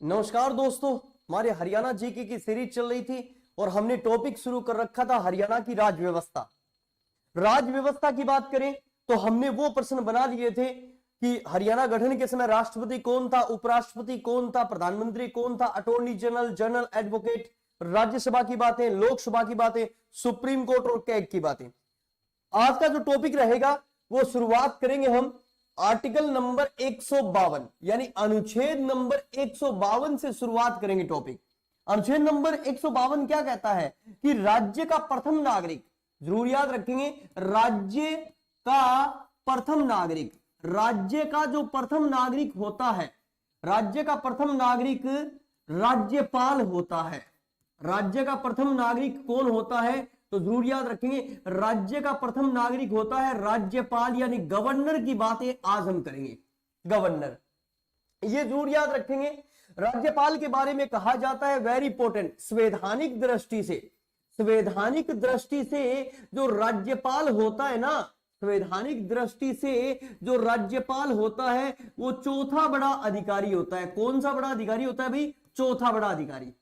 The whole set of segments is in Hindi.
नमस्कार दोस्तों, हमारे हरियाणा जीके की सीरीज चल रही थी और हमने टॉपिक शुरू कर रखा था हरियाणा की राज्य व्यवस्था। राज्य व्यवस्था की बात करें तो हमने वो प्रश्न बना लिए थे कि हरियाणा गठन के समय राष्ट्रपति कौन था, उपराष्ट्रपति कौन था, प्रधानमंत्री कौन था, attorney general, general advocate, Rajya Sabha की बातें, लोकसभा की बातें, सुप्रीम कोर्ट और कैग की बातें। आज का जो टॉपिक रहेगा वो शुरुआत करेंगे हम आर्टिकल नंबर 152 यानी अनुच्छेद नंबर 152 से शुरुआत करेंगे टॉपिक। अनुच्छेद नंबर 152 क्या कहता है कि राज्य का प्रथम नागरिक, जरूर याद रखेंगे, राज्य का प्रथम नागरिक, राज्य का जो प्रथम नागरिक होता है, राज्य का प्रथम नागरिक राज्यपाल होता है। राज्य का प्रथम नागरिक कौन होता है तो जरूर याद रखेंगे, राज्य का प्रथम नागरिक होता है राज्यपाल यानी गवर्नर की बातें आज हम करेंगे। गवर्नर, ये जरूर याद रखेंगे। राज्यपाल के बारे में कहा जाता है वेरी इंपॉर्टेंट, संवैधानिक दृष्टि से, संवैधानिक दृष्टि से जो राज्यपाल होता है ना, संवैधानिक दृष्टि से जो राज्यपाल होता है वो चौथा बड़ा अधिकारी होता है। कौन सा बड़ा अधिकारी होता है भाई? चौथा बड़ा अधिकारी।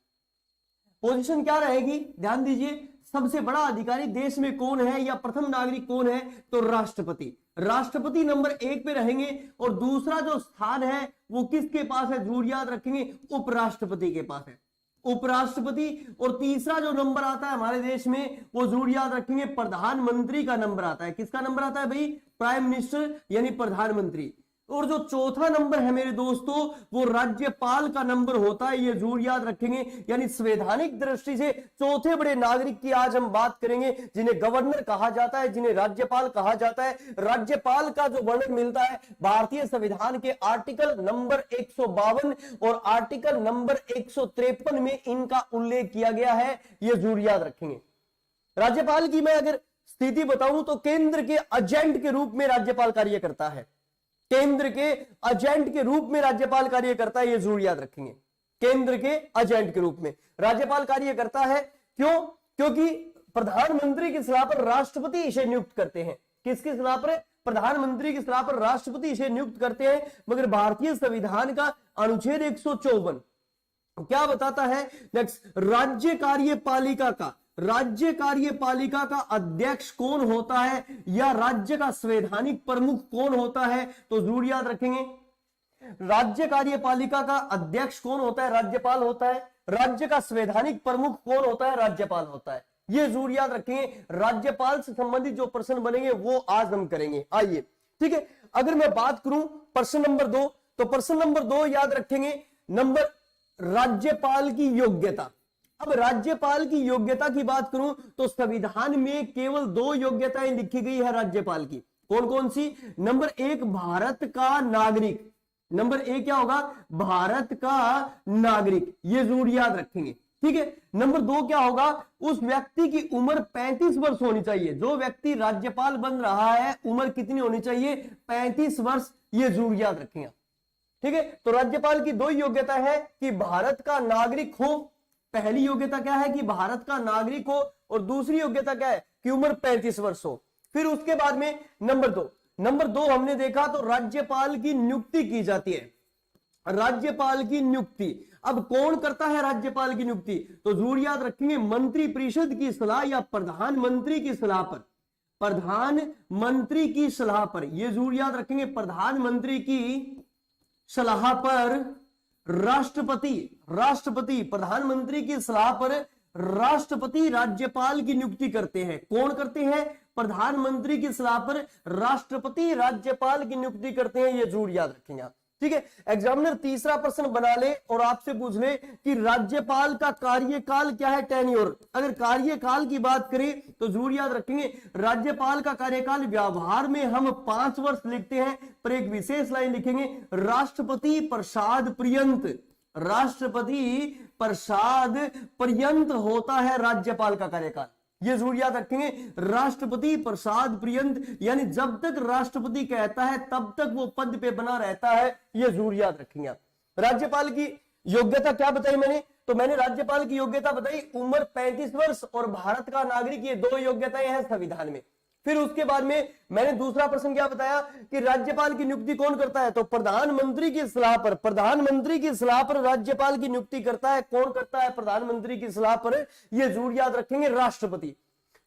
पोजीशन क्या रहेगी ध्यान दीजिए, सबसे बड़ा अधिकारी देश में कौन है या प्रथम नागरिक कौन है तो राष्ट्रपति। राष्ट्रपति नंबर 1 पे रहेंगे और दूसरा जो स्थान है वो किसके पास है जरूर याद रखेंगे, उपराष्ट्रपति के पास है, उपराष्ट्रपति। और तीसरा जो नंबर आता है हमारे देश में वो जरूर याद रखेंगे, प्रधानमंत्री का नंबर आता है। किसका नंबर आता है भाई? प्राइम मिनिस्टर यानी प्रधानमंत्री। और जो चौथा नंबर है मेरे दोस्तों वो राज्यपाल का नंबर होता है, ये जरूर याद रखेंगे। यानी संवैधानिक दृष्टि से चौथे बड़े नागरिक की आज हम बात करेंगे, जिन्हें गवर्नर कहा जाता है, जिन्हें राज्यपाल कहा जाता है। राज्यपाल का जो वर्णन मिलता है भारतीय संविधान के आर्टिकल नंबर 152 और आर्टिकल नंबर 153 में इनका उल्लेख किया गया है, ये जरूर याद रखेंगे। राज्यपाल की मैं अगर स्थिति बताऊं तो केंद्र के एजेंट के रूप में राज्यपाल कार्य करता है, केंद्र के एजेंट के रूप में राज्यपाल कार्य करता है, ये जरूर याद रखेंगे। केंद्र के एजेंट के रूप में राज्यपाल कार्य करता है। क्यों? क्योंकि प्रधानमंत्री की सलाह पर राष्ट्रपति इसे नियुक्त करते हैं। किसकी सलाह पर? प्रधानमंत्री की सलाह पर राष्ट्रपति इसे नियुक्त करते हैं। मगर भारतीय संविधान का अनुच्छेद 154 क्या बताता है? नेक्स्ट, राज्य कार्यपालिका का, राज्य कार्यपालिका का अध्यक्ष कौन होता है या राज्य का संवैधानिक प्रमुख कौन होता है तो जरूर याद रखेंगे। राज्य कार्यपालिका का अध्यक्ष कौन होता है? राज्यपाल होता है। राज्य का संवैधानिक प्रमुख कौन होता है? राज्यपाल होता है। ये जरूर याद रखेंगे। राज्यपाल से संबंधित जो प्रश्न बनेंगे वो आज हम करेंगे। आइए, ठीक है। अगर मैं बात करूं प्रश्न नंबर 2 तो प्रश्न नंबर 2 याद रखेंगे, नंबर राज्यपाल की योग्यता। अब राज्यपाल की योग्यता की बात करूं तो संविधान में केवल 2 योग्यताएं लिखी गई है राज्यपाल की। कौन कौन सी? नंबर 1 भारत का नागरिक, नंबर 1 क्या होगा? भारत का नागरिक, ये जरूर याद रखेंगे, ठीक है। नंबर 2 क्या होगा? उस व्यक्ति की उम्र 35 वर्ष होनी चाहिए। जो व्यक्ति राज्यपाल बन रहा है उम्र कितनी होनी चाहिए? 35 वर्ष, ये जरूर याद रखेंगे, ठीक है। तो राज्यपाल की 2 योग्यता है कि भारत का नागरिक हो। पहली योग्यता क्या है कि भारत का नागरिक हो और दूसरी योग्यता क्या है कि उम्र 35 वर्ष हो। फिर उसके बाद में नंबर 2 हमने देखा तो राज्यपाल की नियुक्ति की जाती है। राज्यपाल की नियुक्ति अब कौन करता है? राज्यपाल की नियुक्ति तो जरूर याद रखेंगे, मंत्री परिषद की सलाह या प्रधानमंत्री की सलाह पर, प्रधानमंत्री की सलाह पर, यह जरूर याद रखेंगे। प्रधानमंत्री की सलाह पर राष्ट्रपति प्रधानमंत्री की सलाह पर राष्ट्रपति राज्यपाल की नियुक्ति करते हैं। कौन करते हैं? प्रधानमंत्री की सलाह पर राष्ट्रपति राज्यपाल की नियुक्ति करते हैं, ये जरूर याद रखेंगे आप, ठीक है। एग्जामिनर तीसरा प्रश्न बना ले और आपसे पूछ ले कि राज्यपाल का कार्यकाल क्या है, टेन्योर। अगर कार्यकाल की बात करें तो जरूर याद रखेंगे, राज्यपाल का कार्यकाल व्यवहार में हम 5 वर्ष लिखते हैं, पर एक विशेष लाइन लिखेंगे, राष्ट्रपति प्रसाद पर्यंत, राष्ट्रपति प्रसाद पर्यंत होता है राज्यपाल का कार्यकाल, ये जरूर याद रखेंगे। राष्ट्रपति प्रसाद पर्यंत यानी जब तक राष्ट्रपति कहता है तब तक वो पद पे बना रहता है, ये जरूर याद रखेंगे आप। राज्यपाल की योग्यता क्या बताई मैंने? तो मैंने राज्यपाल की योग्यता बताई उम्र 35 वर्ष और भारत का नागरिक, ये 2 योग्यताएं हैं संविधान में। फिर उसके बाद में मैंने दूसरा प्रश्न क्या बताया कि राज्यपाल की नियुक्ति कौन करता है, तो प्रधानमंत्री की सलाह पर, प्रधानमंत्री की सलाह पर राज्यपाल की नियुक्ति करता है। कौन करता है प्रधानमंत्री की सलाह पर, यह जरूर याद रखेंगे, राष्ट्रपति।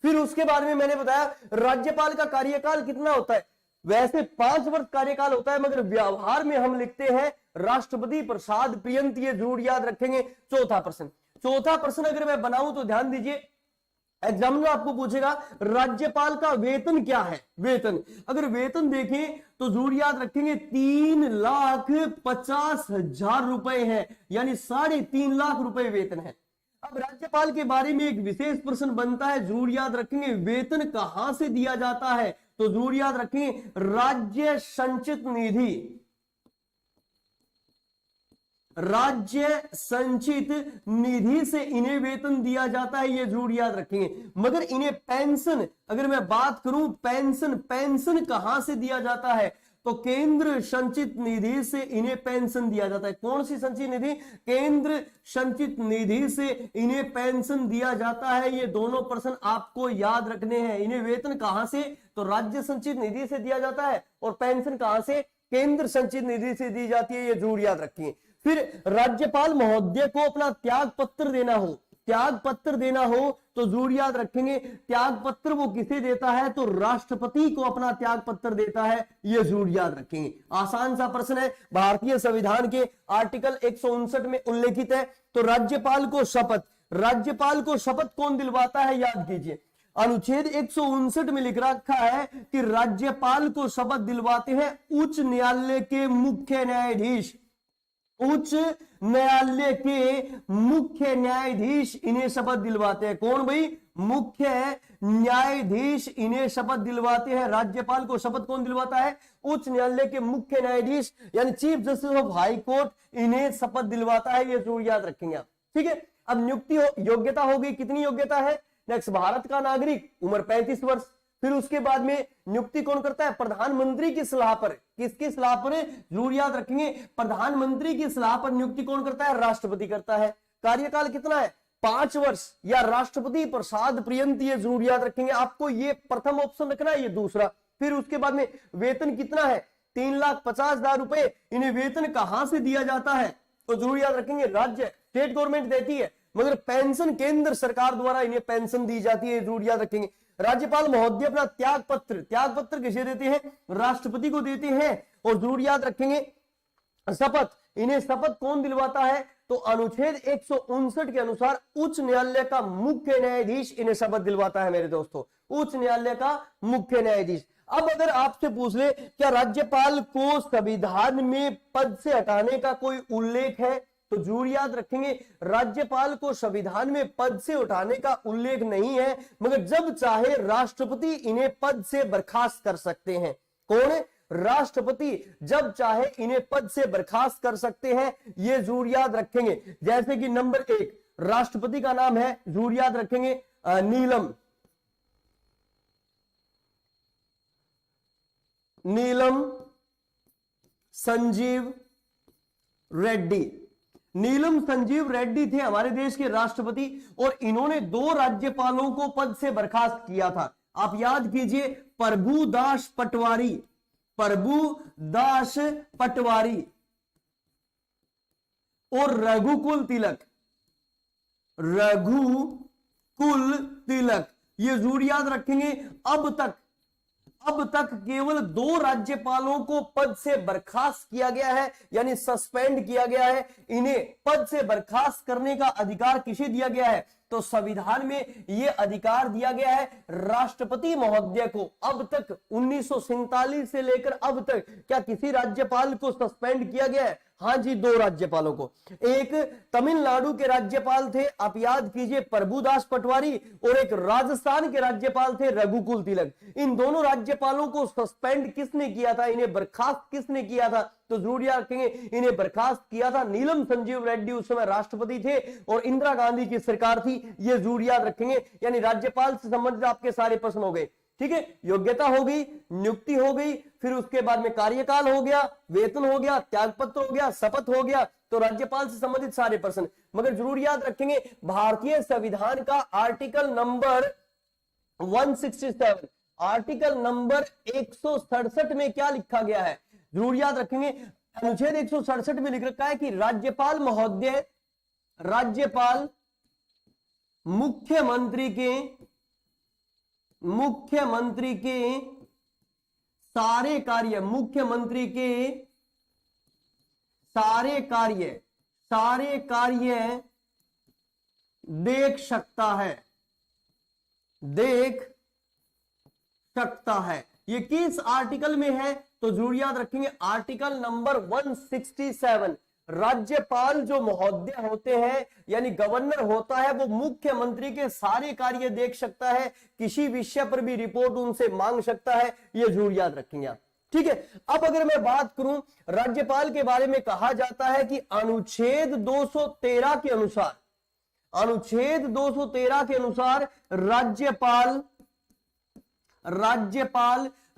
फिर उसके बाद में मैंने बताया राज्यपाल का कार्यकाल कितना होता है, वैसे 5 वर्ष कार्यकाल होता है, मगर व्यवहार में हम लिखते हैं राष्ट्रपति प्रसाद पर्यंत, ये जरूर याद रखेंगे। चौथा प्रश्न अगर मैं बनाऊं तो ध्यान दीजिए, एग्जाम में आपको पूछेगा राज्यपाल का वेतन क्या है। वेतन, अगर वेतन देखें तो जरूर याद रखेंगे 3,50,000 रुपए है, यानी 3.5 लाख रुपए वेतन है। अब राज्यपाल के बारे में एक विशेष प्रश्न बनता है, जरूर याद रखेंगे वेतन कहां से दिया जाता है, तो जरूर याद रखेंगे राज्य संचित निधि, राज्य संचित निधि से इन्हें वेतन दिया जाता है, ये जरूर याद रखेंगे। मगर इन्हें पेंशन, अगर मैं बात करूं पेंशन कहां से दिया जाता है, तो केंद्र संचित निधि से इन्हें पेंशन दिया जाता है। कौन सी संचित निधि, केंद्र संचित निधि से इन्हें पेंशन दिया जाता है। ये दोनों प्रश्न आपको याद रखने हैं। इन्हें वेतन कहां से, तो राज्य संचित निधि से दिया जाता है, और पेंशन कहां से, केंद्र संचित निधि से दी जाती है, ये जरूर याद रखिए। फिर राज्यपाल महोदय को अपना त्याग पत्र देना हो, तो जरूर याद रखेंगे त्याग पत्र वो किसे देता है, तो राष्ट्रपति को अपना त्याग पत्र देता है, ये जरूर याद रखेंगे। आसान सा प्रश्न है, भारतीय संविधान के आर्टिकल 159 में उल्लेखित है। तो राज्यपाल को शपथ कौन दिलवाता है, याद कीजिए। अनुच्छेद 159 में लिख रखा है कि राज्यपाल को शपथ दिलवाते हैं उच्च न्यायालय के मुख्य न्यायाधीश, उच्च न्यायालय के मुख्य न्यायाधीश इन्हें शपथ दिलवाते हैं। कौन भाई, मुख्य न्यायाधीश इन्हें शपथ दिलवाते हैं। राज्यपाल को शपथ कौन दिलवाता है, उच्च न्यायालय के मुख्य न्यायाधीश यानी chief justice of high court इन्हें शपथ दिलवाता है, ये जरूर याद रखेंगे आप। ठीक है, अब नियुक्ति योग्यता होगी, कितनी योग्यता है, नेक्स्ट भारत का नागरिक, उम्र 35 वर्ष। फिर उसके बाद में नियुक्ति कौन करता है, प्रधानमंत्री की सलाह पर। किसकी सलाह पर, जरूर याद रखेंगे प्रधानमंत्री की सलाह पर नियुक्ति कौन करता है, राष्ट्रपति करता है। कार्यकाल कितना है, 5 वर्ष या राष्ट्रपति प्रसाद पर्यंत, ये जरूर याद रखेंगे। आपको ये प्रथम ऑप्शन रखना है, ये दूसरा। फिर उसके बाद में वेतन कितना है, 3,50,000 रुपए। इन्हें वेतन कहां से दिया जाता है, तो जरूर याद रखेंगे राज्य स्टेट गवर्नमेंट देती है, मगर पेंशन केंद्र सरकार द्वारा इन्हें पेंशन दी जाती है, जरूर याद रखेंगे। राज्यपाल महोदय अपना त्याग पत्र किसे देते हैं, राष्ट्रपति को देते हैं। और जरूर याद रखेंगे शपथ, इन्हें शपथ कौन दिलवाता है, तो अनुच्छेद 159 के अनुसार उच्च न्यायालय का मुख्य न्यायाधीश इन्हें शपथ दिलवाता है मेरे दोस्तों, उच्च न्यायालय का मुख्य न्यायाधीश। अब अगर आपसे पूछ ले क्या राज्यपाल को संविधान में पद से हटाने का कोई उल्लेख है, तो जरूर याद रखेंगे राज्यपाल को संविधान में पद से उठाने का उल्लेख नहीं है, मगर जब चाहे राष्ट्रपति इन्हें पद से बर्खास्त कर सकते हैं। कौन है, राष्ट्रपति जब चाहे इन्हें पद से बर्खास्त कर सकते हैं, ये जरूर याद रखेंगे। जैसे कि नंबर 1 राष्ट्रपति का नाम है, जरूर याद रखेंगे नीलम संजीव रेड्डी। नीलम संजीव रेड्डी थे हमारे देश के राष्ट्रपति, और इन्होंने 2 राज्यपालों को पद से बर्खास्त किया था। आप याद कीजिए, प्रभुदास पटवारी और रघुकुल तिलक, ये जरूर याद रखेंगे। अब तक केवल 2 राज्यपालों को पद से बर्खास्त किया गया है, यानी सस्पेंड किया गया है। इन्हें पद से बर्खास्त करने का अधिकार किसे दिया गया है, तो संविधान में यह अधिकार दिया गया है राष्ट्रपति महोदय को। अब तक 1947 से लेकर अब तक क्या किसी राज्यपाल को सस्पेंड किया गया है? हाँ जी, 2 राज्यपालों को। एक तमिलनाडु के राज्यपाल थे, आप याद कीजिए, प्रभुदास पटवारी, और एक राजस्थान के राज्यपाल थे रघुकुल तिलक। इन दोनों राज्यपालों को सस्पेंड किसने किया था, इन्हें बर्खास्त किसने किया था, तो जरूर याद रखेंगे इन्हें बर्खास्त किया था नीलम संजीव रेड्डी, उस समय राष्ट्रपति थे और इंदिरा गांधी की सरकार थी, ये जरूर याद रखेंगे। यानी राज्यपाल से संबंधित आपके सारे प्रश्न हो गए। ठीक है, योग्यता हो गई, नियुक्ति हो गई, फिर उसके बाद में कार्यकाल हो गया, वेतन हो गया, त्यागपत्र हो गया, शपथ हो गया, तो राज्यपाल से संबंधित सारे प्रश्न। मगर जरूर याद रखेंगे भारतीय संविधान का आर्टिकल नंबर 167, आर्टिकल नंबर 167 में क्या लिखा गया है, जरूर याद रखेंगे। अनुच्छेद 167 में लिख रखा है कि राज्यपाल महोदय, राज्यपाल मुख्यमंत्री के सारे कार्य, मुख्यमंत्री के सारे कार्य देख सकता है। ये किस आर्टिकल में है, तो जरूर याद रखेंगे आर्टिकल नंबर 167। राज्यपाल जो महोदय होते हैं यानी गवर्नर होता है, वो मुख्यमंत्री के सारे कार्य देख सकता है, किसी विषय पर भी रिपोर्ट उनसे मांग सकता है, ये जरूर याद रखेंगे आप। ठीक है, अब अगर मैं बात करूं राज्यपाल के बारे में, कहा जाता है कि अनुच्छेद 213 के अनुसार, अनुच्छेद 213 के अनुसार राज्यपाल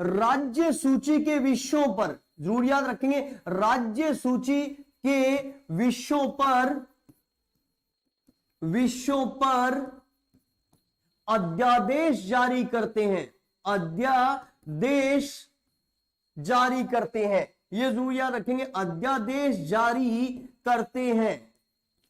राज्य सूची के विषयों पर, जरूर याद रखेंगे, राज्य सूची के विषयों पर अध्यादेश जारी करते हैं, अध्यादेश जारी करते हैं। ये जरूर याद रखेंगे, अध्यादेश जारी करते हैं।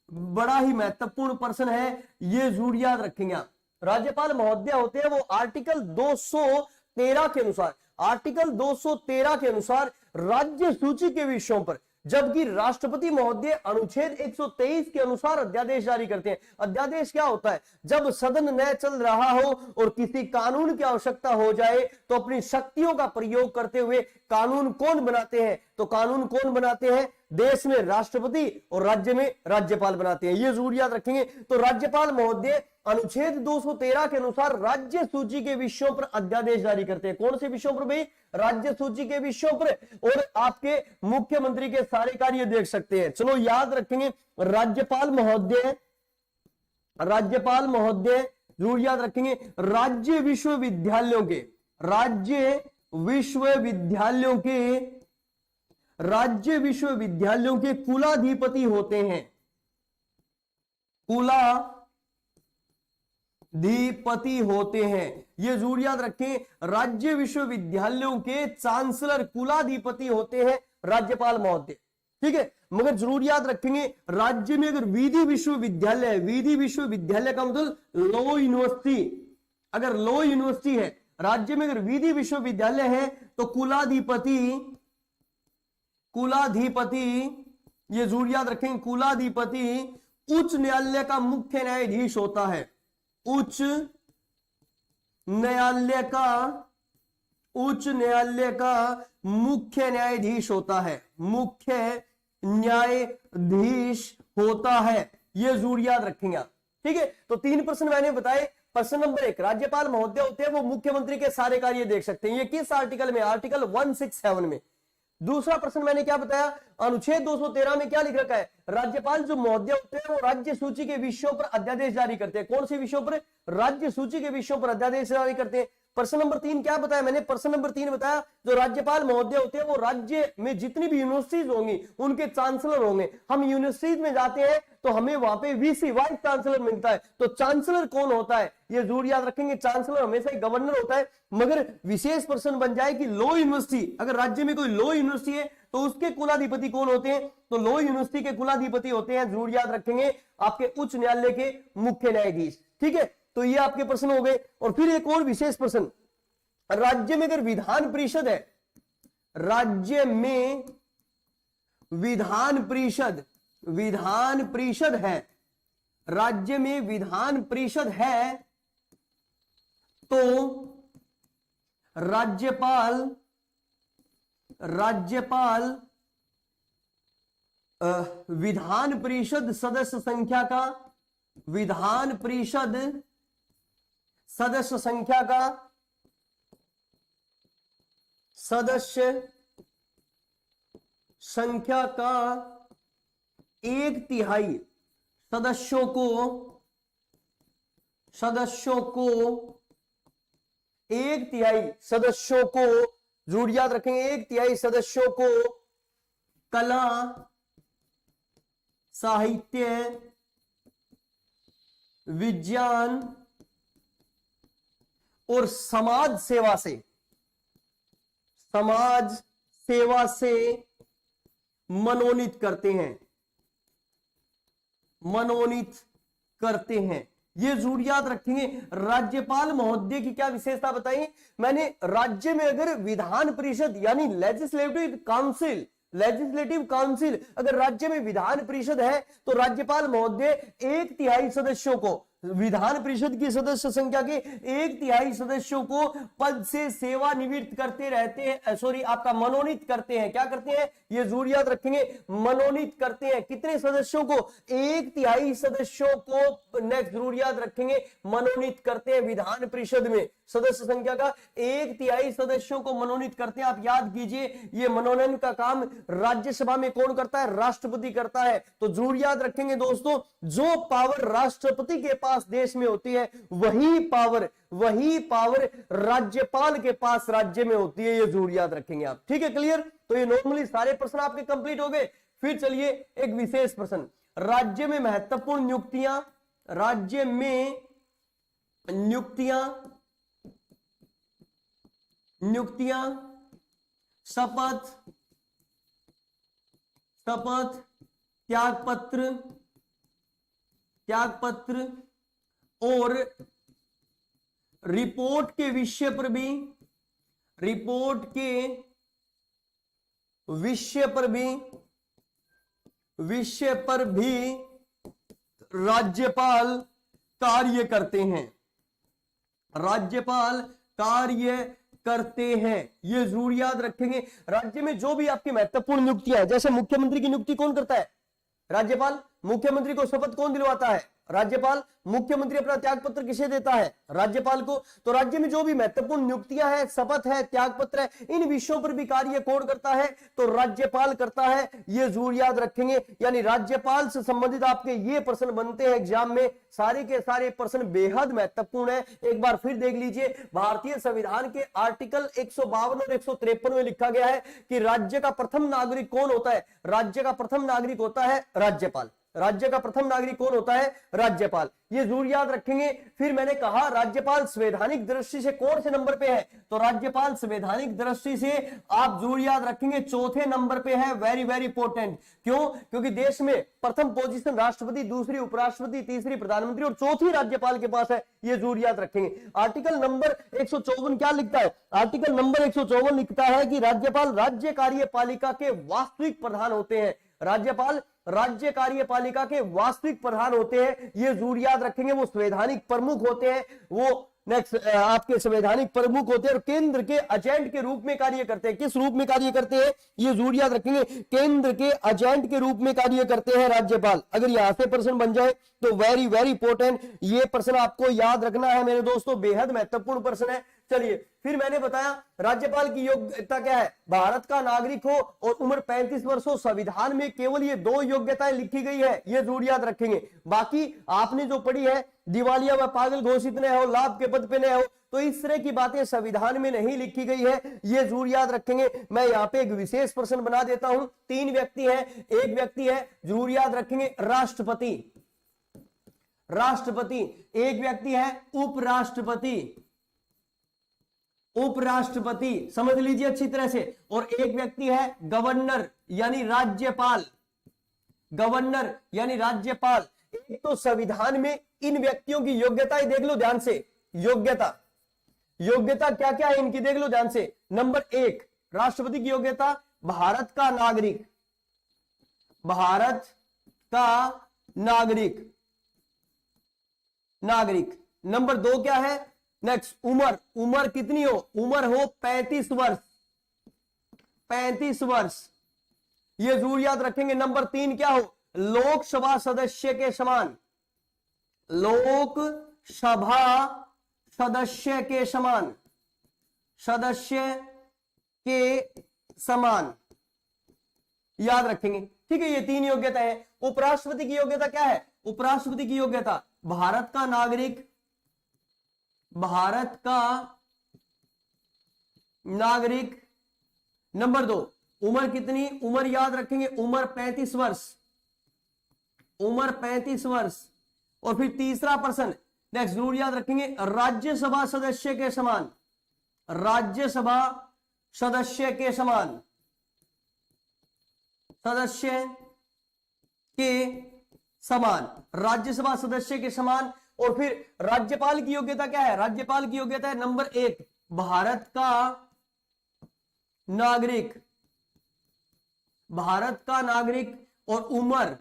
बड़ा ही महत्वपूर्ण प्रश्न है, ये जरूर याद रखेंगे आप। राज्यपाल महोदय होते हैं वो आर्टिकल 213 के अनुसार, आर्टिकल 213 के अनुसार राज्य सूची के विषयों पर, जबकि राष्ट्रपति महोदय अनुच्छेद 123 के अनुसार अध्यादेश जारी करते हैं। अध्यादेश क्या होता है, जब सदन न चल रहा हो और किसी कानून की आवश्यकता हो जाए तो अपनी शक्तियों का प्रयोग करते हुए कानून कौन बनाते हैं, तो कानून कौन बनाते हैं, देश में राष्ट्रपति और राज्य में राज्यपाल बनाते हैं। ये जरूर याद रखेंगे। तो राज्यपाल महोदय अनुच्छेद 213 के अनुसार राज्य सूची के विषयों पर अध्यादेश जारी करते हैं। कौन से विषयों पर भाई, राज्य सूची के विषयों पर, और आपके मुख्यमंत्री के सारे कार्य देख सकते हैं। चलो याद रखेंगे, राज्यपाल महोदय जरूर याद रखेंगे, राज्य विश्वविद्यालयों के कुलाधिपति होते हैं, कुलाधिपति होते हैं। ये जरूर याद रखें, राज्य विश्वविद्यालयों के चांसलर कुलाधिपति होते हैं राज्यपाल महोदय। ठीक है, मगर जरूर याद रखेंगे राज्य में अगर विधि विश्वविद्यालय है, विधि विश्वविद्यालय का मतलब लॉ यूनिवर्सिटी, अगर लॉ यूनिवर्सिटी है राज्य में, अगर विधि विश्वविद्यालय है तो कुलाधिपति ये जरूर याद रखेंगे, कुलाधिपति उच्च न्यायालय का मुख्य न्यायाधीश होता है, उच्च न्यायालय का मुख्य न्यायाधीश होता है, मुख्य न्यायाधीश होता है। ये जरूर याद रखेंगे आप। ठीक है, तो 3 प्रश्न मैंने बताए। प्रश्न नंबर 1, राज्यपाल महोदय होते हैं वो मुख्यमंत्री के सारे कार्य देख सकते हैं। ये किस आर्टिकल में, आर्टिकल 167 में। दूसरा प्रश्न मैंने क्या बताया, अनुच्छेद 213 में क्या लिख रखा है, राज्यपाल जो महोदय होते हैं वो राज्य सूची के विषयों पर अध्यादेश जारी करते हैं। कौन से विषयों पर, राज्य सूची के विषयों पर अध्यादेश जारी करते हैं। प्रश्न नंबर 3 क्या बताया मैंने, प्रश्न नंबर 3 बताया जो राज्यपाल महोदय होते हैं वो राज्य में जितनी भी यूनिवर्सिटीज होंगी उनके चांसलर होंगे। हम यूनिवर्सिटीज में जाते हैं तो हमें वहां पे वीसी वाइस चांसलर मिलता है, तो चांसलर कौन होता है ये जरूर याद रखेंगे। चांसलर हमेशा ही गवर्नर होता है, मगर विशेष प्रश्न बन जाए कि लॉ यूनिवर्सिटी, अगर राज्य में कोई लॉ यूनिवर्सिटी है तो उसके कुलाधिपति कौन होते हैं, तो लॉ यूनिवर्सिटी के कुलाधिपति होते हैं, जरूर याद रखेंगे आपके उच्च न्यायालय के मुख्य न्यायाधीश। ठीक है, तो ये आपके प्रश्न हो गए। और फिर एक और विशेष प्रश्न, राज्य में अगर विधान परिषद है, राज्य में विधान परिषद है, राज्य में विधान परिषद है तो राज्यपाल विधान परिषद सदस्य संख्या का, विधान परिषद सदस्य संख्या का, सदस्य संख्या का 1/3 सदस्यों को 1/3 सदस्यों को जरूर याद रखेंगे, 1/3 सदस्यों को कला, साहित्य, विज्ञान और समाज सेवा से मनोनीत करते हैं, मनोनीत करते हैं। ये जरूर याद रखेंगे। राज्यपाल महोदय की क्या विशेषता बताई मैंने? राज्य में अगर विधान परिषद यानी लेजिस्लेटिव काउंसिल अगर राज्य में विधान परिषद है तो राज्यपाल महोदय 1/3 सदस्यों को, विधान परिषद की सदस्य संख्या के 1/3 सदस्यों को पद से सेवानिवृत्त करते रहते हैं, सॉरी आपका मनोनीत करते हैं। क्या करते हैं? ये जरूर याद रखेंगे, मनोनीत करते हैं। कितने सदस्यों को? 1/3 सदस्यों को नेक्स्ट जरूर याद रखेंगे, मनोनीत करते हैं। विधान परिषद में सदस्य संख्या का 1/3 सदस्यों को मनोनीत करते हैं। आप याद कीजिए, ये मनोनयन का काम राज्यसभा में कौन करता है? राष्ट्रपति करता है। तो जरूर याद रखेंगे दोस्तों, जो पावर राष्ट्रपति के पास देश में होती है वही पावर राज्यपाल के पास राज्य में होती है। ये जरूर याद रखेंगे आप। ठीक है, क्लियर? तो ये नॉर्मली सारे प्रश्न आपके कंप्लीट हो गए। फिर चलिए एक विशेष प्रश्न, राज्य में महत्वपूर्ण नियुक्तियां, राज्य में नियुक्तियां, शपथ, त्यागपत्र और रिपोर्ट के विषय पर भी राज्यपाल कार्य करते हैं। ये जरूर याद रखेंगे। राज्य में जो भी आपकी महत्वपूर्ण नियुक्तियां है, जैसे मुख्यमंत्री की नियुक्ति कौन करता है? राज्यपाल। मुख्यमंत्री को शपथ कौन दिलवाता है? राज्यपाल। मुख्यमंत्री अपना त्यागपत्र किसे देता है? राज्यपाल को। तो राज्य में जो भी महत्वपूर्ण नियुक्तियां है, शपथ है, त्यागपत्र है, इन विषयों पर भी कार्य कौन करता है? तो राज्यपाल करता है। ये जरूर याद रखेंगे। यानी राज्यपाल से संबंधित आपके ये प्रश्न बनते हैं एग्जाम में। सारे के सारे प्रश्न बेहद महत्वपूर्ण है। एक बार फिर देख लीजिए, भारतीय संविधान के आर्टिकल 152 और 153 में लिखा गया है कि राज्य का प्रथम नागरिक कौन होता है? राज्य का प्रथम नागरिक होता है राज्यपाल। राज्य का प्रथम नागरिक कौन होता है? राज्यपाल। ये जरूर याद रखेंगे। फिर मैंने कहा राज्यपाल संवैधानिक दृष्टि से कौन से नंबर पे है? तो राज्यपाल संवैधानिक दृष्टि से आप जरूर याद रखेंगे चौथे नंबर पे है। Very very important. क्यों? क्योंकि देश में प्रथम पोजीशन राष्ट्रपति, दूसरी उपराष्ट्रपति, तीसरी प्रधानमंत्री और चौथी राज्यपाल के पास है। ये जरूर याद रखेंगे। आर्टिकल नंबर 154 क्या लिखता है? आर्टिकल नंबर 154 लिखता है कि राज्यपाल राज्य कार्यपालिका के वास्तविक प्रधान होते हैं। राज्यपाल राज्य कार्यपालिका के वास्तविक प्रधान होते हैं। ये जरूर याद रखेंगे। वो संवैधानिक प्रमुख होते हैं। वो नेक्स्ट आपके संवैधानिक प्रमुख होते हैं और केंद्र के एजेंट के रूप में कार्य करते हैं। किस रूप में कार्य करते हैं? ये जरूर याद रखेंगे। केंद्र के एजेंट के रूप में कार्य करते हैं राज्यपाल। अगर यहां से प्रश्न बन जाए तो वेरी वेरी इंपॉर्टेंट। ये प्रश्न आपको याद रखना है मेरे दोस्तों, बेहद महत्वपूर्ण प्रश्न है। चलिए, फिर मैंने बताया राज्यपाल की योग्यता क्या है? भारत का नागरिक हो और उम्र 35 वर्ष हो। संविधान में केवल ये 2 योग्यताएं लिखी गई है। ये जरूर याद रखेंगे। बाकी आपने जो पढ़ी है, दिवालिया व पागल घोषित न हो, लाभ के पद पे न हो, तो इस तरह की बातें संविधान में नहीं लिखी गई है। ये जरूर याद रखेंगे। मैं यहाँ पे एक विशेष प्रश्न बना देता हूं। 3 व्यक्ति हैं। एक व्यक्ति है, जरूर याद रखेंगे, राष्ट्रपति। एक व्यक्ति है उपराष्ट्रपति, समझ लीजिए अच्छी तरह से। और एक व्यक्ति है गवर्नर यानी राज्यपाल। एक तो संविधान में इन व्यक्तियों की योग्यताएं देख लो ध्यान से। योग्यता क्या क्या है इनकी देख लो ध्यान से। नंबर 1 राष्ट्रपति की योग्यता, भारत का नागरिक। नंबर 2 क्या है? नेक्स्ट उम्र कितनी हो? उम्र हो 35 वर्ष। ये जरूर याद रखेंगे। नंबर 3 क्या हो? लोकसभा सदस्य के समान। याद रखेंगे। ठीक है, ये 3 योग्यता है। उपराष्ट्रपति की योग्यता क्या है? उपराष्ट्रपति की योग्यता भारत का नागरिक। नंबर 2 उम्र कितनी? उम्र याद रखेंगे, उम्र 35 वर्ष। और फिर तीसरा प्रश्न, नेक्स्ट जरूर याद रखेंगे, राज्यसभा सदस्य के समान, राज्यसभा सदस्य के समान, सदस्य के समान, राज्यसभा सदस्य के समान। और फिर राज्यपाल की योग्यता क्या है? राज्यपाल की योग्यता है नंबर 1, भारत का नागरिक, भारत का नागरिक। और उम्र,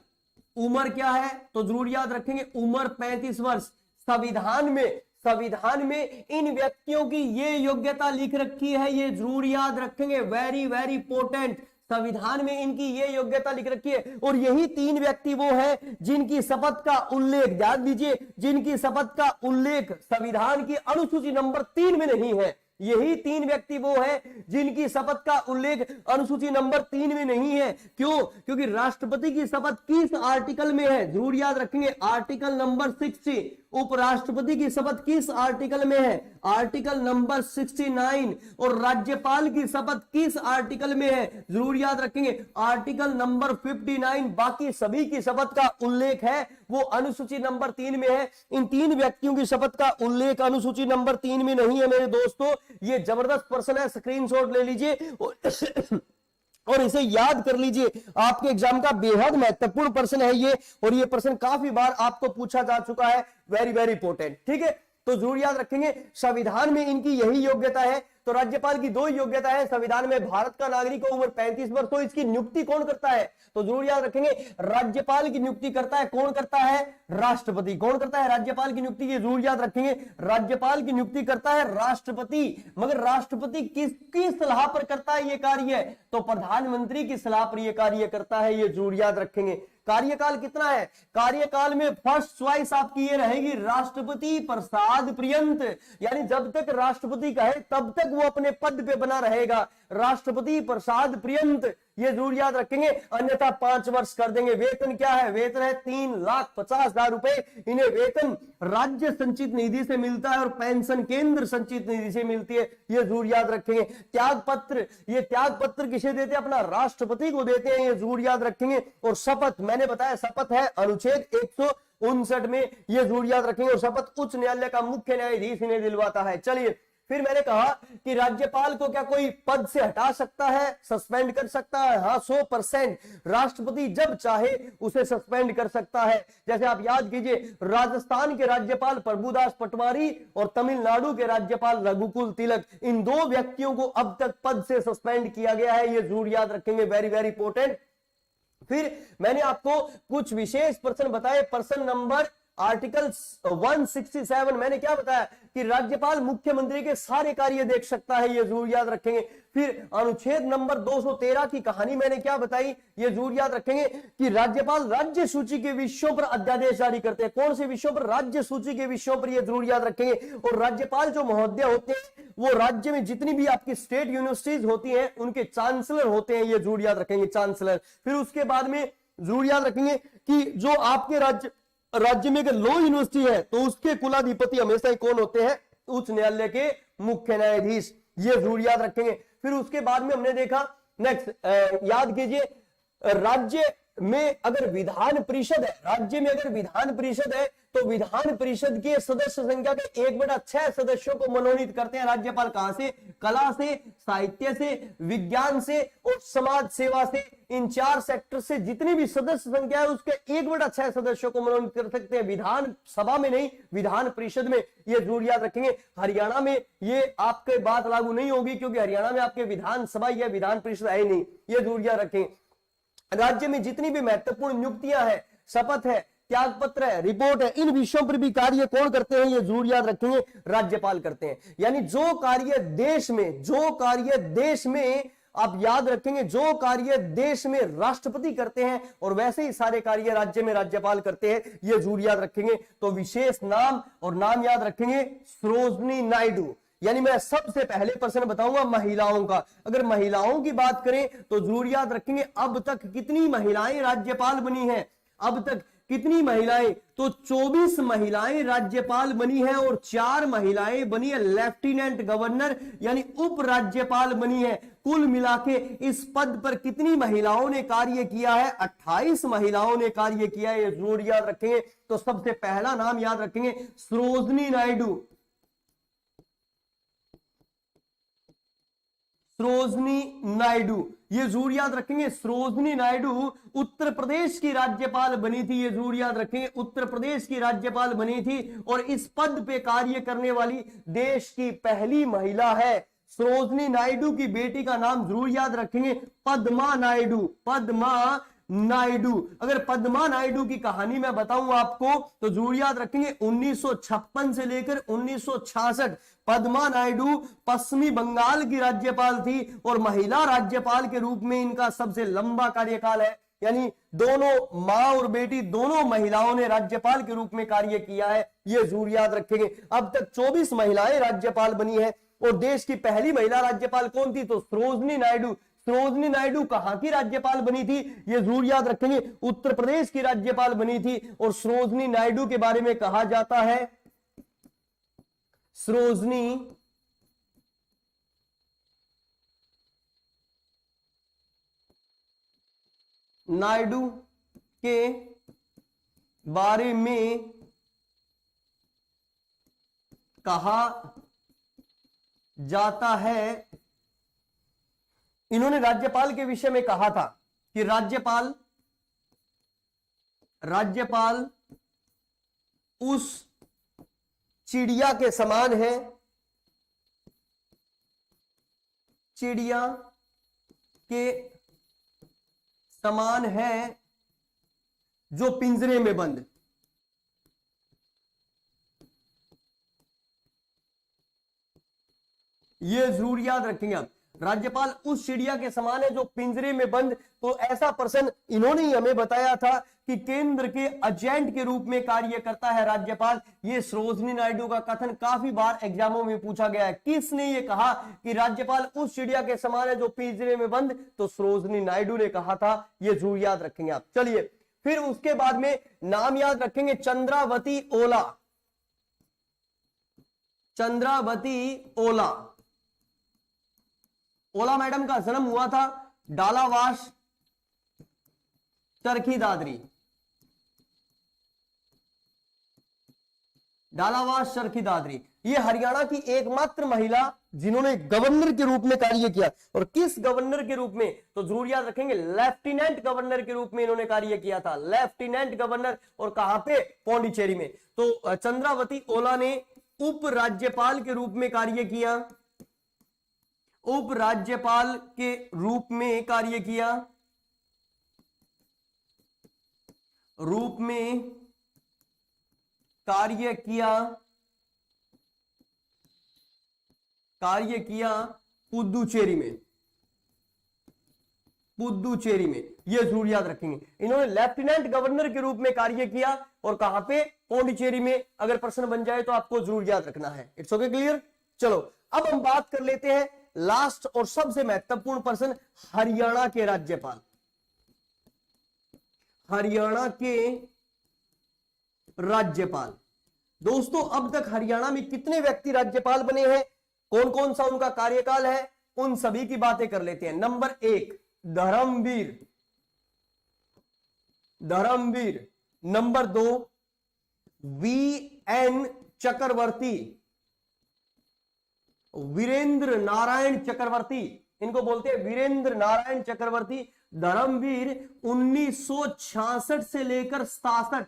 उम्र क्या है? तो जरूर याद रखेंगे उम्र 35 वर्ष। संविधान में इन व्यक्तियों की ये योग्यता लिख रखी है, ये जरूर याद रखेंगे, वेरी वेरी इंपॉर्टेंट। संविधान में इनकी ये योग्यता लिख रखी है। और यही 3 व्यक्ति वो है जिनकी शपथ का उल्लेख, ध्यान दीजिए, जिनकी शपथ का उल्लेख संविधान की अनुसूची नंबर 3 में नहीं है। यही 3 व्यक्ति वो है जिनकी शपथ का उल्लेख अनुसूची नंबर 3 में नहीं है। क्यों? क्योंकि राष्ट्रपति की शपथ किस आर्टिकल में है? जरूर याद रखेंगे, आर्टिकल नंबर 60। उपराष्ट्रपति की शपथ किस आर्टिकल में है? Article number 69। और राज्यपाल की शपथ किस आर्टिकल में है? जरूर याद रखेंगे, आर्टिकल नंबर 59। बाकी सभी की शपथ का उल्लेख है वो अनुसूची नंबर 3 में है। इन 3 व्यक्तियों की शपथ का उल्लेख अनुसूची नंबर 3 में नहीं है मेरे दोस्तों। ये जबरदस्त प्रश्न है, स्क्रीनशॉट ले लीजिए और इसे याद कर लीजिए। आपके एग्जाम का बेहद महत्वपूर्ण प्रश्न है ये, और ये प्रश्न काफी बार आपको पूछा जा चुका है, वेरी वेरी इंपॉर्टेंट। ठीक है, तो जरूर याद रखेंगे, संविधान में इनकी यही योग्यता है। तो राज्यपाल की 2 योग्यता है संविधान में, भारत का नागरिक हो, उम्र 35 वर्ष हो। इसकी नियुक्ति कौन करता है? तो जरूर याद रखेंगे, राज्यपाल की नियुक्ति करता है। कौन करता है? राष्ट्रपति। कौन करता है राज्यपाल की नियुक्ति? ये जरूर याद रखेंगे, राज्यपाल की नियुक्ति करता है राष्ट्रपति। मगर राष्ट्रपति किसकी सलाह पर करता है ये कार्य? तो प्रधानमंत्री की सलाह पर यह कार्य करता है, ये जरूर याद रखेंगे। कार्यकाल कितना है? कार्यकाल में फर्स्ट चॉइस आपकी ये रहेगी, राष्ट्रपति प्रसाद पर्यंत। यानी जब तक राष्ट्रपति कहे तब तक वो अपने पद पे बना रहेगा, राष्ट्रपति प्रसाद पर्यंत। ये जरूर याद रखेंगे, अन्यथा 5 वर्ष कर देंगे। वेतन क्या है? वेतन है 3,50,000 रुपए। इन्हें वेतन राज्य संचित निधि से मिलता है और पेंशन केंद्र संचित निधि से मिलती है, ये जरूर याद रखेंगे। त्याग पत्र, ये त्याग पत्र किसे देते हैं? अपना राष्ट्रपति को देते हैं, ये जरूर याद रखेंगे। और शपथ, मैंने बताया शपथ है अनुच्छेद 159 में, ये जरूर याद रखेंगे। और शपथ उच्च न्यायालय का मुख्य न्यायाधीश इन्हें दिलवाता है। चलिए, फिर मैंने कहा कि राज्यपाल को क्या कोई पद से हटा सकता है, सस्पेंड कर सकता है? हाँ, 100% राष्ट्रपति जब चाहे उसे सस्पेंड कर सकता है। जैसे आप याद कीजिए, राजस्थान के राज्यपाल प्रभुदास पटवारी और तमिलनाडु के राज्यपाल रघुकुल तिलक, इन 2 व्यक्तियों को अब तक पद से सस्पेंड किया गया है, ये जरूर याद रखेंगे, वेरी वेरी इंपॉर्टेंट। फिर मैंने आपको कुछ विशेष प्रश्न बताए। प्रश्न नंबर आर्टिकल 167, मैंने क्या बताया कि राज्यपाल मुख्यमंत्री के सारे कार्य देख सकता है, ये जरूर याद रखेंगे। फिर अनुच्छेद नंबर 213 की कहानी मैंने क्या बताई, ये जरूर याद रखेंगे कि राज्यपाल राज्य सूची के विषयों पर अध्यादेश जारी करते हैं। कौन से विषयों पर? राज्य सूची के विषयों पर, ये जरूर याद रखेंगे। और राज्यपाल जो महोदय होते हैं वो राज्य में जितनी भी आपकी स्टेट यूनिवर्सिटीज होती हैं उनके चांसलर होते हैं, ये जरूर याद रखेंगे, चांसलर। फिर उसके बाद में जरूर याद रखेंगे कि जो आपके राज्य में अगर लॉ यूनिवर्सिटी है तो उसके कुलाधिपति हमेशा ही कौन होते हैं? उच्च न्यायालय के मुख्य न्यायाधीश, ये जरूर याद रखेंगे। फिर उसके बाद में हमने देखा, नेक्स्ट याद कीजिए, राज्य में अगर विधान परिषद है, राज्य में अगर विधान परिषद है तो विधान परिषद के सदस्य संख्या के 1/6 सदस्यों को मनोनीत करते हैं राज्यपाल। कहां से? कला से, साहित्य से, विज्ञान से और समाज सेवा से। इन 4 सेक्टर से जितनी भी सदस्य संख्या है उसके 1/6 सदस्यों को मनोनीत कर सकते हैं, विधान सभा में नहीं, विधान परिषद में, ये जरूर याद रखेंगे। हरियाणा में ये आपके बात लागू नहीं होगी क्योंकि हरियाणा में आपके विधानसभा या विधान परिषद है नहीं, ये जरूर याद रखेंगे। राज्य में जितनी भी महत्वपूर्ण नियुक्तियां हैं, शपथ है, त्याग पत्र है, रिपोर्ट है, इन विषयों पर भी कार्य कौन करते हैं? ये जरूर याद रखेंगे, राज्यपाल करते हैं। यानी जो कार्य देश में आप याद रखेंगे, जो कार्य देश में राष्ट्रपति करते हैं और वैसे ही सारे कार्य राज्य में राज्यपाल करते हैं, ये जरूर याद रखेंगे। तो विशेष नाम और नाम याद रखेंगे, सरोजिनी नायडू। यानी मैं सबसे पहले प्रश्न बताऊंगा महिलाओं का। अगर महिलाओं की बात करें तो जरूर याद रखेंगे, अब तक कितनी महिलाएं राज्यपाल बनी हैं? अब तक कितनी महिलाएं? तो 24 महिलाएं राज्यपाल बनी है और 4 महिलाएं बनी है लेफ्टिनेंट गवर्नर यानी उप राज्यपाल बनी है। कुल मिलाके इस पद पर कितनी महिलाओं ने कार्य किया है? 28 महिलाओं ने कार्य किया है, ये जरूर याद रखेंगे। तो सबसे पहला नाम याद रखेंगे सरोजनी नायडू। सरोजनी नायडू, ये जरूर याद रखेंगे। सरोजनी नायडू उत्तर प्रदेश की राज्यपाल बनी थी, ये जरूर याद रखेंगे। उत्तर प्रदेश की राज्यपाल बनी थी और इस पद पे कार्य करने वाली देश की पहली महिला है। सरोजनी नायडू की बेटी का नाम जरूर याद रखेंगे, पद्मा नायडू। पद्मा नायडू। अगर पद्मा नायडू की कहानी मैं बताऊं आपको तो जरूर याद रखेंगे 1956 से लेकर 1966 पद्मा नायडू पश्चिमी बंगाल की राज्यपाल थी और महिला राज्यपाल के रूप में इनका सबसे लंबा कार्यकाल है। यानी दोनों मां और बेटी दोनों महिलाओं ने राज्यपाल के रूप में कार्य किया है, यह जरूर याद रखेंगे। अब तक 24 महिलाएं राज्यपाल बनी है और देश की पहली महिला राज्यपाल कौन थी? तो सरोजनी नायडू। सरोजनी नायडू कहां की राज्यपाल बनी थी? ये जरूर याद रखेंगे, उत्तर प्रदेश की राज्यपाल बनी थी। और सरोजनी नायडू के बारे में कहा जाता है सरोजनी नायडू के बारे में कहा जाता है, इन्होंने राज्यपाल के विषय में कहा था कि राज्यपाल उस चिड़िया के समान है, चिड़िया के समान है जो पिंजरे में बंद। ये जरूर याद रखेंगे आप, राज्यपाल उस चिड़िया के समान है जो पिंजरे में बंद। तो ऐसा पर्सन इन्होंने ही हमें बताया था कि केंद्र के एजेंट के रूप में कार्य करता है राज्यपाल। ये सरोजनी नायडू का कथन काफी बार एग्जामों में पूछा गया है। किसने ये कहा कि राज्यपाल उस चिड़िया के समान है जो पिंजरे में बंद? तो सरोजनी नायडू ने कहा था, ये जरूर याद रखेंगे आप। चलिए फिर उसके बाद में नाम याद रखेंगे चंद्रावती ओला। चंद्रावती ओला। ओला मैडम का जन्म हुआ था डालावास चरखी दादरी। डालावास चरखी दादरी, ये हरियाणा की एकमात्र महिला जिन्होंने गवर्नर के रूप में कार्य किया। और किस गवर्नर के रूप में? तो जरूर याद रखेंगे लेफ्टिनेंट गवर्नर के रूप में इन्होंने कार्य किया था। Lieutenant governor. और कहां पे? पौंडीचेरी में। तो चंद्रावती ओला ने उप राज्यपाल के रूप में कार्य किया, उप राज्यपाल के रूप में कार्य किया, रूप में कार्य किया पुदुचेरी में। पुदुचेरी में, यह जरूर याद रखेंगे। इन्होंने लेफ्टिनेंट गवर्नर के रूप में कार्य किया और कहां पे? पौंडीचेरी में। अगर प्रश्न बन जाए तो आपको जरूर याद रखना है। It's okay, clear? चलो अब हम बात कर लेते हैं लास्ट और सबसे महत्वपूर्ण पर्सन, हरियाणा के राज्यपाल। हरियाणा के राज्यपाल। दोस्तों अब तक हरियाणा में कितने व्यक्ति राज्यपाल बने हैं, कौन कौन सा उनका कार्यकाल है, उन सभी की बातें कर लेते हैं। Number 1 Dharamvir. Dharamvir. Number 2 VN Chakravarti. Virendra Narayan Chakravarti, इनको बोलते हैं वीरेंद्र नारायण चक्रवर्ती। धर्मवीर 1966 से लेकर 67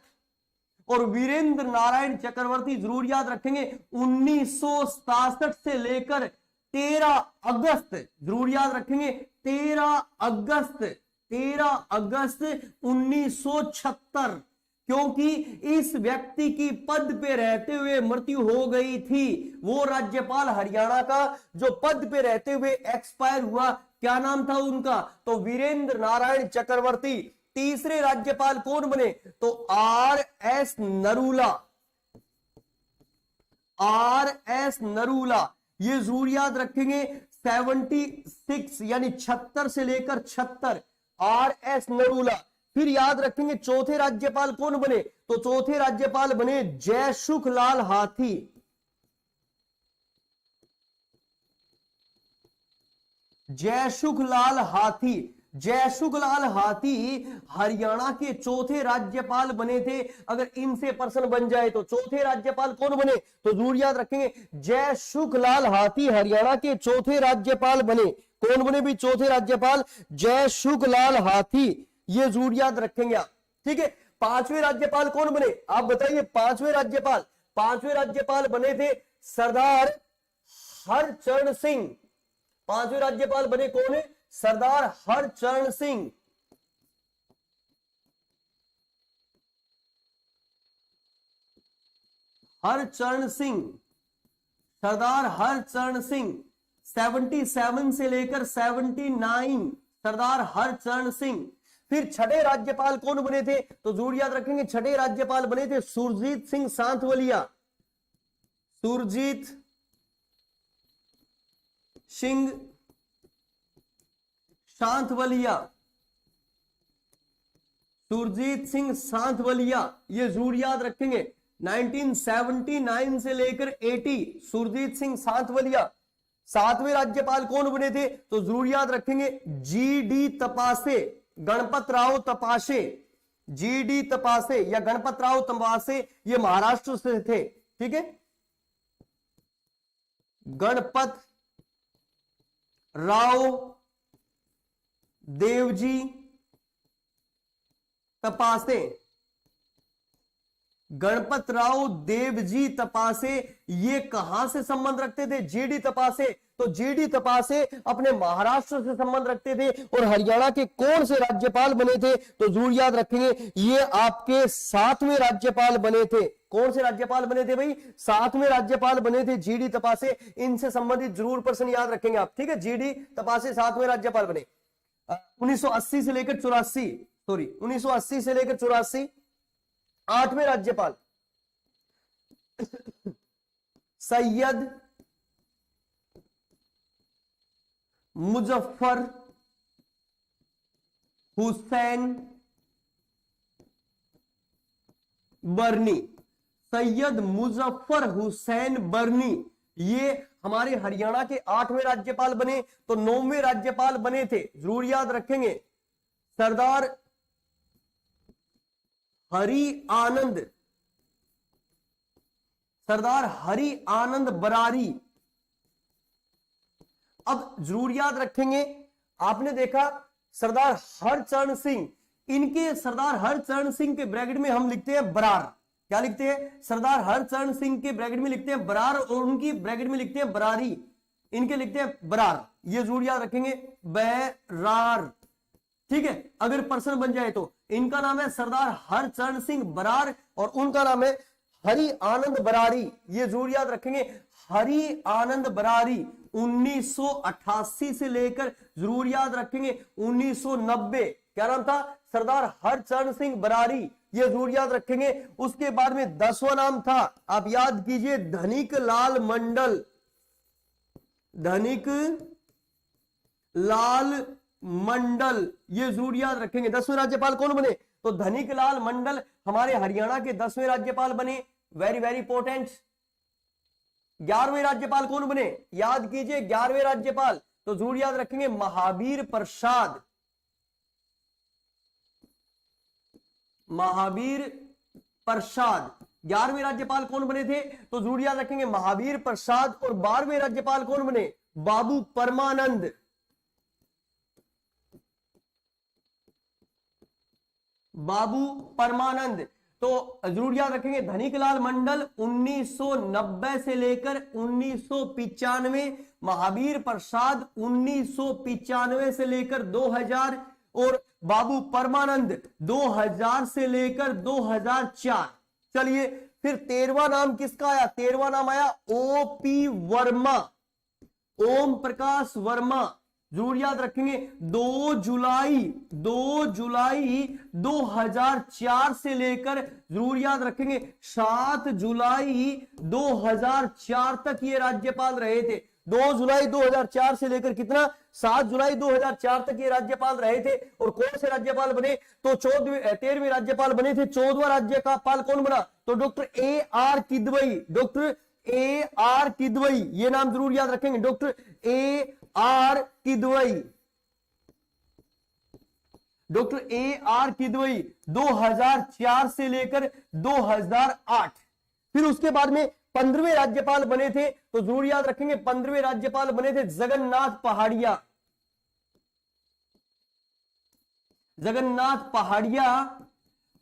और वीरेंद्र नारायण चक्रवर्ती जरूर याद रखेंगे 1967 से लेकर 13 अगस्त, जरूर याद रखेंगे 13 अगस्त 1976, क्योंकि इस व्यक्ति की पद पे रहते हुए मृत्यु हो गई थी। वो राज्यपाल हरियाणा का जो पद पे रहते हुए एक्सपायर हुआ, क्या नाम था उनका? तो वीरेंद्र नारायण चक्रवर्ती। तीसरे राज्यपाल कौन बने? तो आर.एस. नरूला। आर.एस. नरूला, ये जरूर याद रखेंगे 76 यानी 76 से लेकर 76, आर.एस. नरूला। फिर याद रखेंगे चौथे राज्यपाल कौन बने, तो चौथे राज्यपाल बने जयसुखलाल हाथी। जयसुखलाल हाथी, जयसुखलाल हाथी हरियाणा के चौथे राज्यपाल बने थे। अगर इनसे प्रश्न बन जाए तो चौथे राज्यपाल कौन बने, तो जरूर याद रखेंगे जयसुखलाल हाथी हरियाणा के चौथे राज्यपाल बने। कौन बने भी चौथे राज्यपाल, जयसुखलाल हाथी, ये जरूर याद रखेंगे आप। ठीक है, पांचवें राज्यपाल कौन बने, आप बताइए। पांचवें राज्यपाल, पांचवें राज्यपाल बने थे सरदार हरचरण सिंह। पांचवें राज्यपाल बने कौन है, सरदार हरचरण सिंह। हरचरण सिंह, सरदार हरचरण सिंह 77 से लेकर 79, सरदार हरचरण सिंह। फिर छठे राज्यपाल कौन बने थे, तो जरूर याद रखेंगे छठे राज्यपाल बने थे सुरजीत सिंह सांथवलिया। सुरजीत सिंह सांथवलिया, सुरजीत सिंह सांथवलिया, ये जरूर याद रखेंगे। 1979 से लेकर 80, सुरजीत सिंह सांथवलिया। सातवें राज्यपाल कौन बने थे, तो जरूर याद रखेंगे जीडी तपासे, गणपत राव तपासे। जीडी तपासे या गणपत राव तपासे, ये महाराष्ट्र से थे। ठीक है, गणपत राव देवजी तपासे, गणपत राव देवजी तपासे, ये कहां से संबंध रखते थे, जीडी तपासे। तो जीडी तपासे अपने महाराष्ट्र से संबंध रखते थे। और हरियाणा के कौन से राज्यपाल बने थे, तो जरूर याद रखेंगे ये आपके सातवें राज्यपाल बने थे। कौन से राज्यपाल बने थे भाई, सातवें राज्यपाल बने थे जीडी तपासे। इनसे संबंधित जरूर प्रश्न याद रखेंगे आप। ठीक है, जीडी तपासे सातवें राज्यपाल बने। 1980 से लेकर 84, सॉरी 1980 से लेकर 84। आठवें राज्यपाल सैयद मुजफ्फर हुसैन बर्नी। सैयद मुजफ्फर हुसैन बर्नी, ये हमारे हरियाणा के आठवें राज्यपाल बने। तो नौवें राज्यपाल बने थे, जरूर याद रखेंगे सरदार हरि आनंद, सरदार हरि आनंद बरारी। अब जरूर याद रखेंगे, आपने देखा सरदार हरचरण सिंह, इनके सरदार हरचरण सिंह के ब्रैकेट में हम लिखते हैं बरार। क्या लिखते हैं, सरदार हरचरण सिंह के ब्रैकेट में लिखते हैं बरार, और उनकी ब्रैकेट में लिखते हैं बरारी। इनके लिखते हैं बरार, ये जरूर याद रखेंगे बरार। ठीक है, अगर प्रश्न बन जाए तो इनका नाम है सरदार हरचरण सिंह बरार और उनका नाम है हरि आनंद बरारी, ये जरूर याद रखेंगे। हरि आनंद बरारी 1988 से लेकर जरूर याद रखेंगे 1990, क्या नाम था, सरदार हरचरण सिंह बरारी, ये जरूर याद रखेंगे। उसके बाद में 10वां नाम था, आप याद कीजिए, धनिक लाल मंडल। धनिक लाल मंडल, ये जरूर याद रखेंगे। 10वें राज्यपाल कौन बने, तो धनिक लाल मंडल हमारे हरियाणा के 10वें राज्यपाल बने। Very very important. 11वें राज्यपाल कौन बने, याद कीजिए 11वें राज्यपाल, तो जरूर याद रखेंगे महावीर प्रसाद। महावीर प्रसाद 11वें राज्यपाल कौन बने थे, तो जरूर याद रखेंगे महावीर प्रसाद। और 12वें राज्यपाल कौन बने, बाबू परमानंद। बाबू परमानंद, तो जरूर याद रखेंगे धनिकलाल मंडल 1990 से लेकर 1995, महावीर प्रसाद 1995 से लेकर 2000 और बाबू परमानंद 2000 से लेकर 2004। चलिए फिर 13वां नाम किसका आया, 13वां नाम आया ओपी वर्मा, ओम प्रकाश वर्मा। जरूर याद रखेंगे 2 जुलाई 2004 से लेकर जरूर याद रखेंगे 7 जुलाई 2004 तक ये राज्यपाल रहे थे। 2 जुलाई 2004 से लेकर कितना 7 जुलाई 2004 तक ये राज्यपाल रहे थे। और कौन से राज्यपाल बने, तो 13वें राज्यपाल बने थे। 14वां राज्यपाल कौन बना, तो doctor A.R. Kidwai. Doctor A.R. Kidwai, ये नाम जरूर याद रखेंगे, doctor A.R. Kidwai. Doctor A.R. Kidwai 2004 से लेकर 2008। फिर उसके बाद में 15वें राज्यपाल बने थे, तो जरूर याद रखेंगे 15वें राज्यपाल बने थे जगन्नाथ पहाड़िया। जगन्नाथ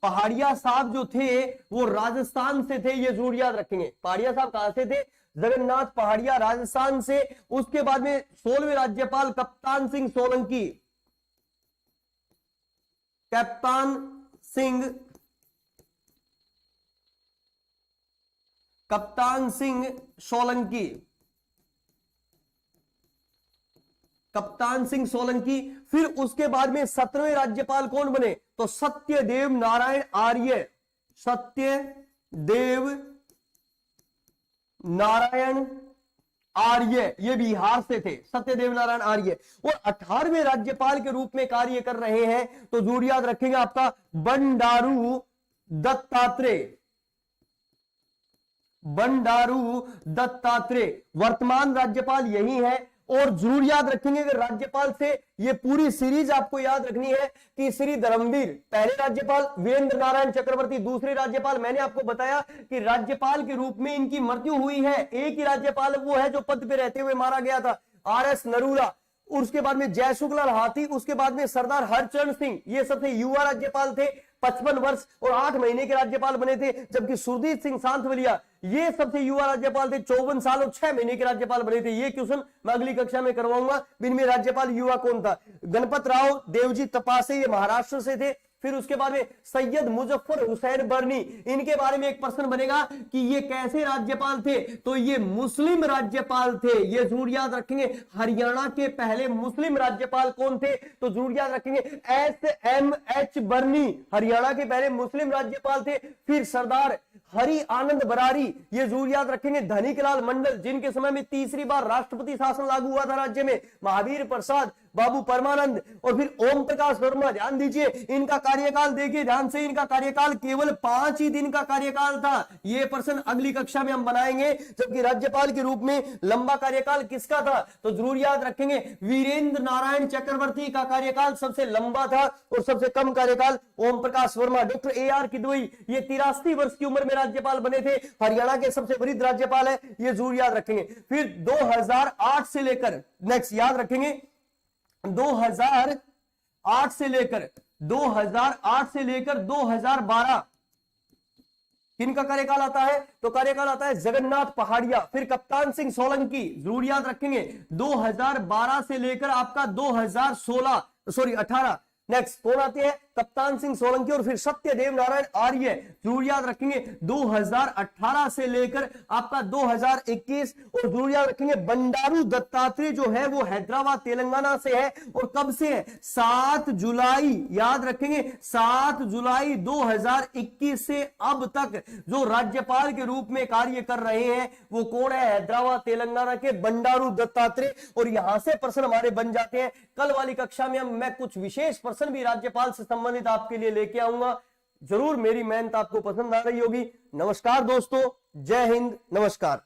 पहाड़िया साहब जो थे वो राजस्थान से थे, ये जरूर याद रखेंगे। पहाड़िया साहब कहां से थे, जगन्नाथ पहाड़िया राजस्थान से। उसके बाद में 16वें राज्यपाल कप्तान सिंह सोलंकी। कप्तान सिंह सोलंकी। फिर उसके बाद में 17वें राज्यपाल कौन बने, तो सत्यदेव नारायण आर्य। सत्यदेव नारायण आर्य, ये बिहार से थे, सत्यदेव नारायण आर्य। और 18वें राज्यपाल के रूप में कार्य कर रहे हैं, तो जरूर याद रखेंगे आपका बंडारू दत्तात्रेय। वर्तमान राज्यपाल यही है। और जरूर याद रखेंगे कि राज्यपाल से ये पूरी सीरीज आपको याद रखनी है कि श्री धर्मवीर पहले राज्यपाल, वीरेंद्र नारायण चक्रवर्ती दूसरे राज्यपाल। मैंने आपको बताया कि राज्यपाल के रूप में इनकी मृत्यु हुई है। एक ही राज्यपाल वो है जो पद पे रहते हुए मारा गया था, R.S. नरूला। उसके बाद में जयसुखलाल हाथी, उसके बाद में सरदार हरचरण सिंह, ये सबसे युवा राज्यपाल थे, 55 वर्ष और 8 महीने के राज्यपाल बने थे। जबकि सुरजीत सिंह सांथवलिया ये सबसे युवा राज्यपाल थे, 54 साल और 6 महीने के राज्यपाल बने थे। ये क्वेश्चन मैं अगली कक्षा में करवाऊंगा, इनमें राज्यपाल युवा कौन था। गणपत राव देवजी तपासे, ये महाराष्ट्र से थे। फिर उसके बाद में सैयद मुजफ्फर हुसैन बर्नी, इनके बारे में एक प्रश्न बनेगा कि ये कैसे राज्यपाल थे, तो ये मुस्लिम राज्यपाल थे, ये जरूर याद रखेंगे। हरियाणा के पहले मुस्लिम राज्यपाल कौन थे, तो जरूर याद रखेंगे SMH बर्नी, हरियाणा के पहले मुस्लिम राज्यपाल थे। फिर सरदार हरि आनंद बरारी, ये जरूर याद रखेंगे। धनिकलाल मंडल, जिनके समय में तीसरी बार राष्ट्रपति शासन लागू हुआ था राज्य में। महावीर प्रसाद, बाबू परमानंद और फिर ओम प्रकाश वर्मा। ध्यान दीजिए, इनका कार्यकाल देखिए ध्यान से, इनका कार्यकाल केवल 5 ही दिन का कार्यकाल था। यह प्रश्न अगली कक्षा में हम बनाएंगे। जबकि राज्यपाल के रूप में लंबा कार्यकाल किसका था, तो जरूर याद रखेंगे वीरेंद्र नारायण चक्रवर्ती का कार्यकाल सबसे लंबा था और सबसे कम कार्यकाल ओम प्रकाश वर्मा। Doctor A.R. किदवई ये 83 वर्ष की उम्र में राज्यपाल बने थे, हरियाणा के सबसे वरिष्ठ राज्यपाल है, ये जरूर याद रखेंगे। फिर 2008 से लेकर, नेक्स्ट याद रखेंगे, 2008 से लेकर 2012 किनका कार्यकाल आता है, तो कार्यकाल आता है जगन्नाथ पहाड़िया। फिर कप्तान सिंह सोलंकी, जरूर याद रखेंगे। 2012 से लेकर आपका 18। नेक्स्ट कौन आते हैं, कप्तान सिंह सोलंकी। और फिर सत्यदेव नारायण आर्य, जरूर याद रखेंगे 2018 से लेकर आपका 2021। और जरूर याद रखेंगे बंडारू दत्तात्रेय जो है वो हैदराबाद तेलंगाना से है। और कब से है, 7 जुलाई, याद रखेंगे 7 जुलाई 2021 से अब तक जो राज्यपाल के रूप में कार्य कर रहे हैं वो कौन है, हैदराबाद तेलंगाना के बंडारू दत्तात्रेय। और यहां से प्रश्न हमारे बन जाते हैं। कल वाली कक्षा में मैं कुछ विशेष प्रश्न भी राज्यपाल से संबंधित आपके लिए लेके आऊंगा। जरूर मेरी मेहनत आपको पसंद आ रही होगी। नमस्कार दोस्तों, जय हिंद, नमस्कार।